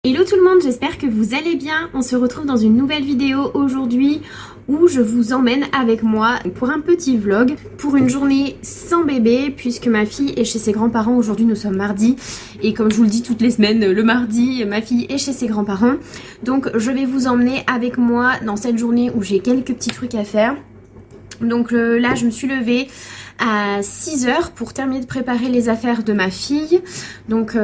Hello tout le monde, j'espère que vous allez bien. On se retrouve dans une nouvelle vidéo aujourd'hui où je vous emmène avec moi pour un petit vlog pour une journée sans bébé puisque ma fille est chez ses grands-parents. Aujourd'hui nous sommes mardi et comme je vous le dis toutes les semaines, le mardi ma fille est chez ses grands-parents. Donc je vais vous emmener avec moi dans cette journée où j'ai quelques petits trucs à faire. Donc là je me suis levée à 6h pour terminer de préparer les affaires de ma fille. Donc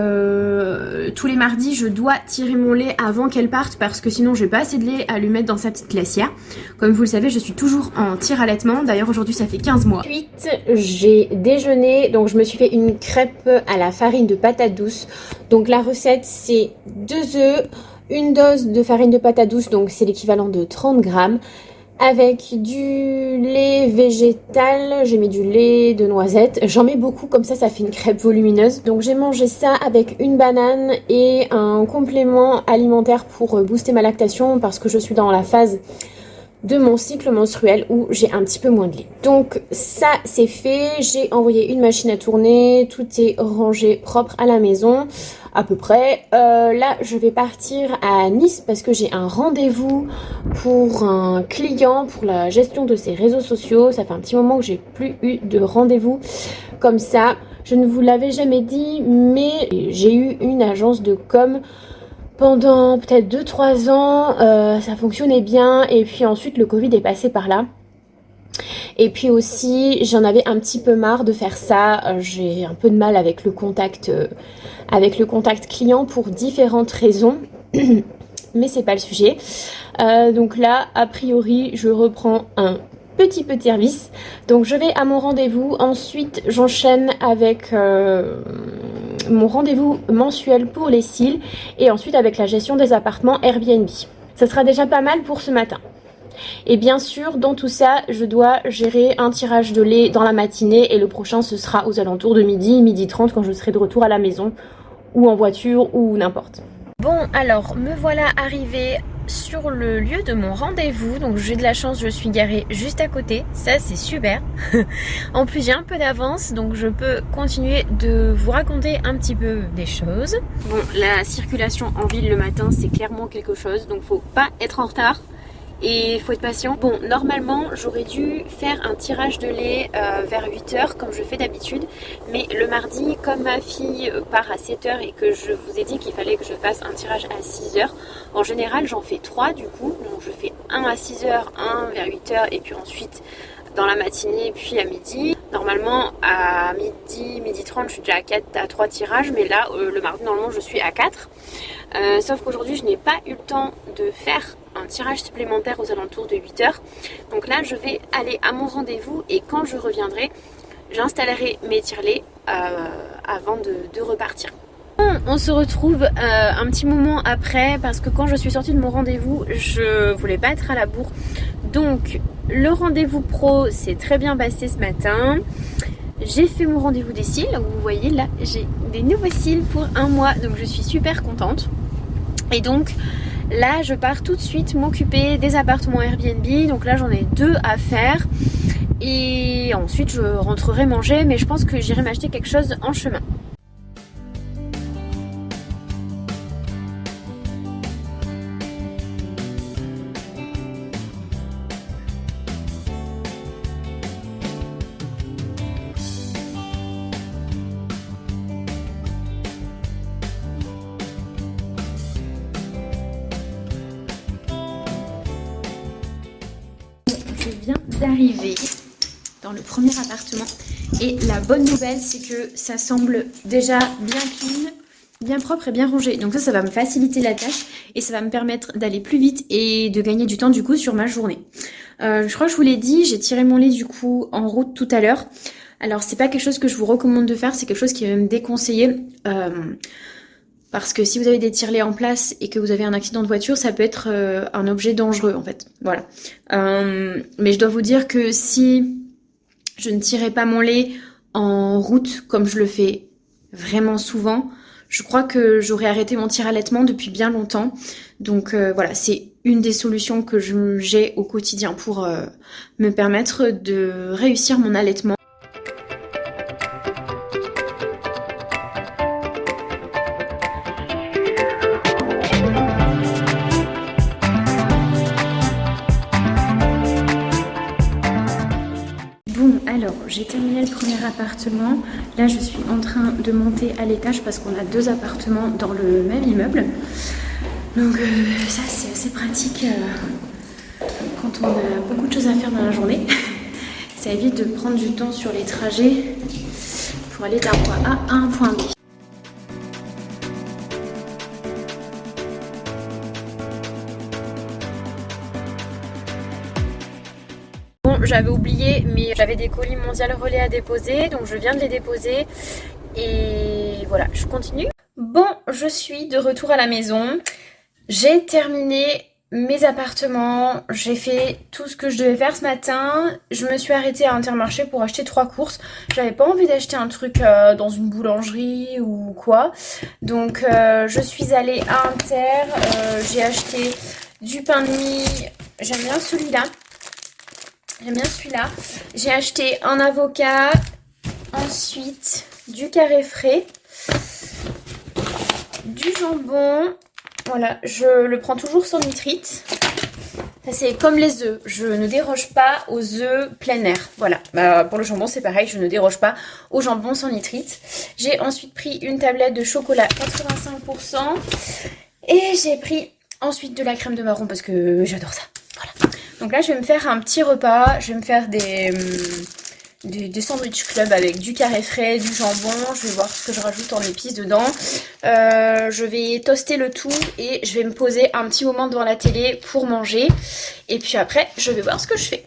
tous les mardis je dois tirer mon lait avant qu'elle parte parce que sinon j'ai pas assez de lait à lui mettre dans sa petite glacière. Comme vous le savez, je suis toujours en tir-allaitement. D'ailleurs aujourd'hui ça fait 15 mois. Ensuite j'ai déjeuné, donc je me suis fait une crêpe à la farine de patate douce. Donc la recette c'est 2 œufs, une dose de farine de patate douce, donc c'est l'équivalent de 30 grammes. Avec du lait végétal, j'ai mis du lait de noisette. J'en mets beaucoup, comme ça fait une crêpe volumineuse. Donc j'ai mangé ça avec une banane et un complément alimentaire pour booster ma lactation parce que je suis dans la phase de mon cycle menstruel où j'ai un petit peu moins de lait. Donc ça c'est fait, j'ai envoyé une machine à tourner, tout est rangé propre à la maison à peu près. Là je vais partir à Nice parce que j'ai un rendez-vous pour un client pour la gestion de ses réseaux sociaux. Ça fait un petit moment que j'ai plus eu de rendez-vous comme ça. Je ne vous l'avais jamais dit mais j'ai eu une agence de com pendant peut-être 2-3 ans, ça fonctionnait bien et puis ensuite le Covid est passé par là. Et puis aussi j'en avais un petit peu marre de faire ça, j'ai un peu de mal avec le contact client pour différentes raisons, mais c'est pas le sujet. Donc là a priori je reprends un petit service, donc je vais à mon rendez-vous, ensuite j'enchaîne avec mon rendez-vous mensuel pour les cils et ensuite avec la gestion des appartements Airbnb. Ça sera déjà pas mal pour ce matin. Et bien sûr dans tout ça je dois gérer un tirage de lait dans la matinée et le prochain ce sera aux alentours de midi 30 quand je serai de retour à la maison ou en voiture ou n'importe. Bon alors me voilà arrivée sur le lieu de mon rendez-vous, donc j'ai de la chance, je suis garée juste à côté, ça c'est super. En plus j'ai un peu d'avance donc je peux continuer de vous raconter un petit peu des choses. Bon, la circulation en ville le matin c'est clairement quelque chose, donc faut pas être en retard et il faut être patient. Bon, normalement j'aurais dû faire un tirage de lait vers 8h comme je fais d'habitude, mais le mardi comme ma fille part à 7h et que je vous ai dit qu'il fallait que je fasse un tirage à 6h, en général j'en fais 3 du coup, donc je fais un à 6h, un vers 8h et puis ensuite dans la matinée puis à midi. Normalement à midi 30 je suis déjà à 3 tirages, mais là le mardi normalement je suis à 4. Sauf qu'aujourd'hui je n'ai pas eu le temps de faire un tirage supplémentaire aux alentours de 8h. Donc là je vais aller à mon rendez-vous et quand je reviendrai j'installerai mes tire-laits avant de repartir. On se retrouve un petit moment après parce que quand je suis sortie de mon rendez-vous je voulais pas être à la bourre. Donc le rendez-vous pro s'est très bien passé ce matin. J'ai fait mon rendez-vous des cils, donc vous voyez là j'ai des nouveaux cils pour un mois, donc je suis super contente. Et donc là je pars tout de suite m'occuper des appartements Airbnb, donc là j'en ai 2 à faire. Et ensuite je rentrerai manger, mais je pense que j'irai m'acheter quelque chose en chemin. Je viens d'arriver dans le premier appartement et la bonne nouvelle c'est que ça semble déjà bien clean, bien propre et bien rangé. Donc ça va me faciliter la tâche et ça va me permettre d'aller plus vite et de gagner du temps du coup sur ma journée. Je crois que je vous l'ai dit, j'ai tiré mon lait du coup en route tout à l'heure. Alors c'est pas quelque chose que je vous recommande de faire, c'est quelque chose qui est même déconseillé. Parce que si vous avez des tire-laits en place et que vous avez un accident de voiture, ça peut être un objet dangereux en fait. Voilà. Mais je dois vous dire que si je ne tirais pas mon lait en route comme je le fais vraiment souvent, je crois que j'aurais arrêté mon tir-allaitement depuis bien longtemps. Donc voilà, c'est une des solutions que j'ai au quotidien pour me permettre de réussir mon allaitement. dernier appartement. Là je suis en train de monter à l'étage parce qu'on a 2 appartements dans le même immeuble. Donc ça c'est assez pratique quand on a beaucoup de choses à faire dans la journée. Ça évite de prendre du temps sur les trajets pour aller d'un point A à un point B. Bon, j'avais oublié, mais j'avais des colis Mondial Relais à déposer, donc je viens de les déposer. Et voilà, je continue. Bon, je suis de retour à la maison. J'ai terminé mes appartements, j'ai fait tout ce que je devais faire ce matin. Je me suis arrêtée à Intermarché pour acheter 3 courses. J'avais pas envie d'acheter un truc dans une boulangerie ou quoi. Donc je suis allée à Inter, j'ai acheté du pain de mie. J'aime bien celui-là. J'ai acheté un avocat, ensuite du carré frais, du jambon. Voilà, je le prends toujours sans nitrite. Ça c'est comme les œufs, je ne déroge pas aux œufs plein air. Voilà, pour le jambon c'est pareil, je ne déroge pas au jambon sans nitrite. J'ai ensuite pris une tablette de chocolat 85% et j'ai pris ensuite de la crème de marron parce que j'adore ça. Voilà. Donc là je vais me faire un petit repas, je vais me faire des sandwich club avec du carré frais, du jambon. Je vais voir ce que je rajoute en épices dedans. Je vais toaster le tout et je vais me poser un petit moment devant la télé pour manger. Et puis après, je vais voir ce que je fais.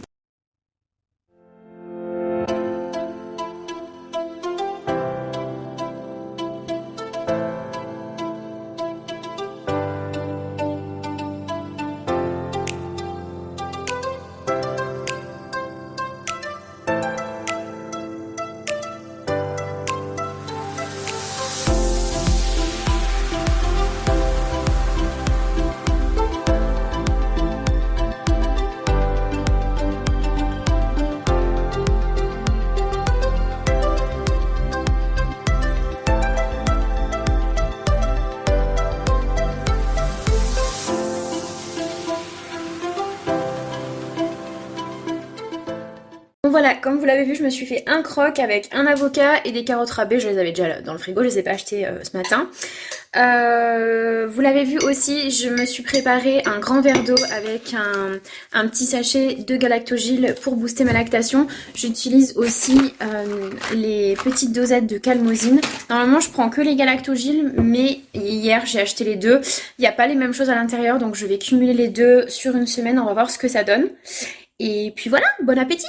Voilà, comme vous l'avez vu, je me suis fait un croque avec un avocat et des carottes râpées. Je les avais déjà dans le frigo, je les ai pas achetées ce matin. Vous l'avez vu aussi, je me suis préparé un grand verre d'eau avec un petit sachet de Galactogil pour booster ma lactation. J'utilise aussi les petites dosettes de Calmosine. Normalement je prends que les Galactogil, mais hier j'ai acheté les deux. Il n'y a pas les mêmes choses à l'intérieur, donc je vais cumuler les deux sur une semaine, on va voir ce que ça donne. Et puis voilà, bon appétit!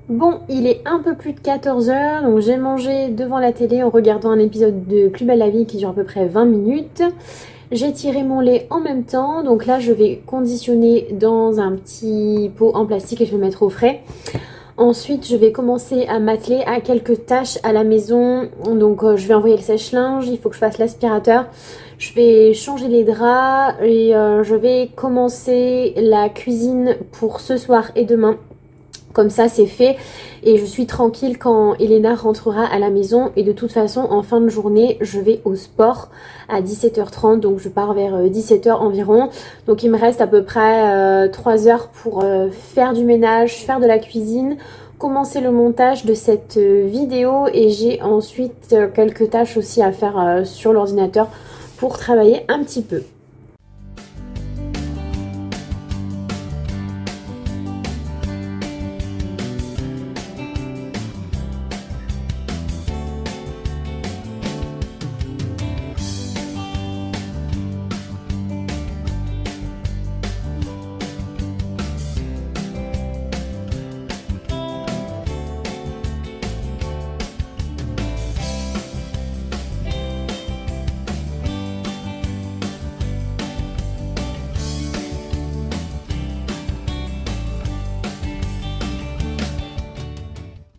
Bon, il est un peu plus de 14 h, donc j'ai mangé devant la télé en regardant un épisode de Plus belle la vie qui dure à peu près 20 minutes. J'ai tiré mon lait en même temps, donc là je vais conditionner dans un petit pot en plastique et je vais le mettre au frais. Ensuite, je vais commencer à m'atteler à quelques tâches à la maison. Donc je vais envoyer le sèche-linge, il faut que je fasse l'aspirateur. Je vais changer les draps et je vais commencer la cuisine pour ce soir et demain. Comme ça c'est fait et je suis tranquille quand Elena rentrera à la maison. Et de toute façon en fin de journée je vais au sport à 17h30, donc je pars vers 17h environ. Donc il me reste à peu près 3 heures pour faire du ménage, faire de la cuisine, commencer le montage de cette vidéo. Et j'ai ensuite quelques tâches aussi à faire sur l'ordinateur pour travailler un petit peu.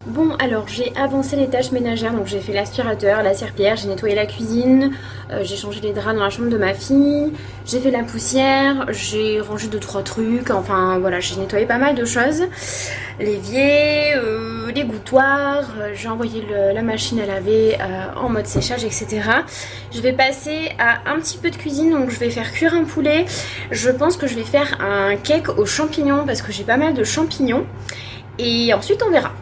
Bon, alors j'ai avancé les tâches ménagères, donc j'ai fait l'aspirateur, la serpillière, j'ai nettoyé la cuisine, j'ai changé les draps dans la chambre de ma fille, j'ai fait la poussière, j'ai rangé 2-3 trucs, enfin voilà, j'ai nettoyé pas mal de choses. L'évier, les gouttoirs, j'ai envoyé la machine à laver en mode séchage, etc. Je vais passer à un petit peu de cuisine, donc je vais faire cuire un poulet. Je pense que je vais faire un cake aux champignons parce que j'ai pas mal de champignons. Et ensuite on verra.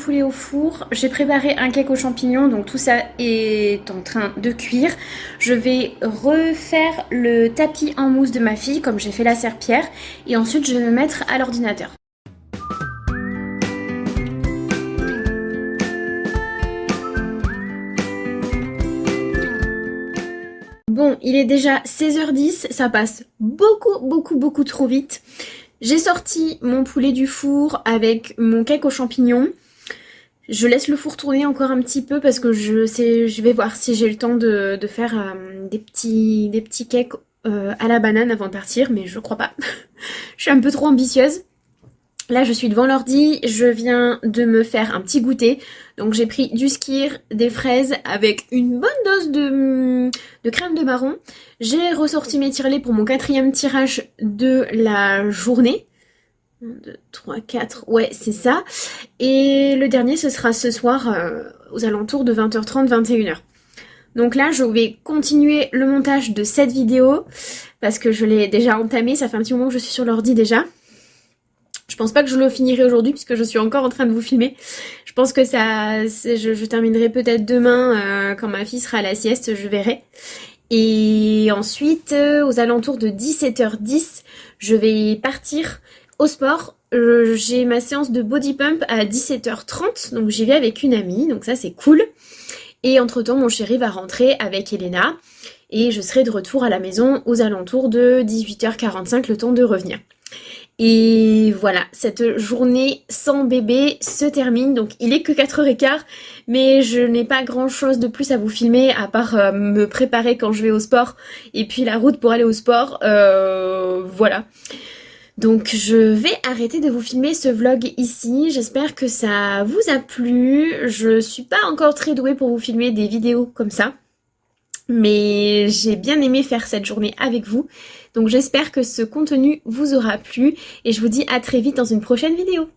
poulet au four. J'ai préparé un cake aux champignons, donc tout ça est en train de cuire. Je vais refaire le tapis en mousse de ma fille, comme j'ai fait la serpillière. Et ensuite, je vais me mettre à l'ordinateur. Bon, il est déjà 16h10, ça passe beaucoup trop vite. J'ai sorti mon poulet du four avec mon cake aux champignons. Je laisse le four tourner encore un petit peu parce que je vais voir si j'ai le temps de faire des petits cakes à la banane avant de partir, mais je crois pas. Je suis un peu trop ambitieuse. Là, je suis devant l'ordi, je viens de me faire un petit goûter. Donc j'ai pris du skyr, des fraises avec une bonne dose de crème de marron. J'ai ressorti mes tirelets pour mon 4e tirage de la journée. 1, 2, 3, 4, ouais c'est ça. Et le dernier ce sera ce soir aux alentours de 20h30, 21h. Donc là je vais continuer le montage de cette vidéo parce que je l'ai déjà entamé, ça fait un petit moment que je suis sur l'ordi déjà. Je pense pas que je le finirai aujourd'hui puisque je suis encore en train de vous filmer. Je pense que je terminerai peut-être demain quand ma fille sera à la sieste, je verrai. Et ensuite, aux alentours de 17h10, je vais partir au sport. J'ai ma séance de body pump à 17h30, donc j'y vais avec une amie, donc ça c'est cool. Et entre-temps, mon chéri va rentrer avec Elena et je serai de retour à la maison aux alentours de 18h45, le temps de revenir. Et voilà, cette journée sans bébé se termine, donc il est que 4h15, mais je n'ai pas grand chose de plus à vous filmer à part me préparer quand je vais au sport et puis la route pour aller au sport, voilà. Donc je vais arrêter de vous filmer ce vlog ici, j'espère que ça vous a plu. Je suis pas encore très douée pour vous filmer des vidéos comme ça, mais j'ai bien aimé faire cette journée avec vous. Donc j'espère que ce contenu vous aura plu et je vous dis à très vite dans une prochaine vidéo.